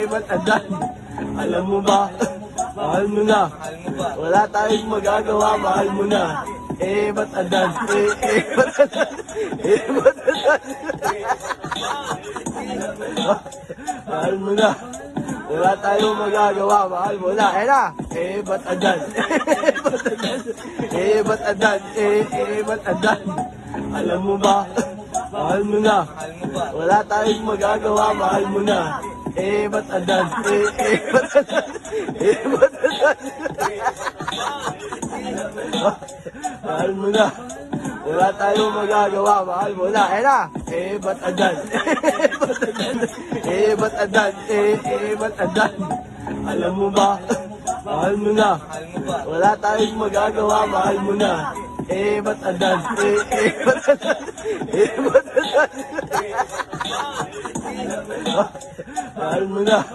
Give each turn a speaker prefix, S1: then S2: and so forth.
S1: ba't adan? Alam mo ba? Mahal mo na. Wala tayong magagawa, mahal mo na. Ba't adan? Ba't adan? Ba't adan? Mahal mo na. Wala tayong magagawa, mahal mo na. Na. Ba't adan? Ba't adan? Ba't adan? Ba't adan? Alam mo ba? Mahal mo na. Wala tayong magagawa, mahal mo na. Ba't adan? Ba't adan? Ba't adan? Mahal mo na. Wala tayong magagawa, mahal mo na. Na. Ba't adan? Ba't adan? Ba't adan? Ba't adan? Alam mo ba? Mahal mo na. Wala tayong magagawa, mahal mo na. Ba't adan? Ba't adan? Ba't adan? Mahal mo na.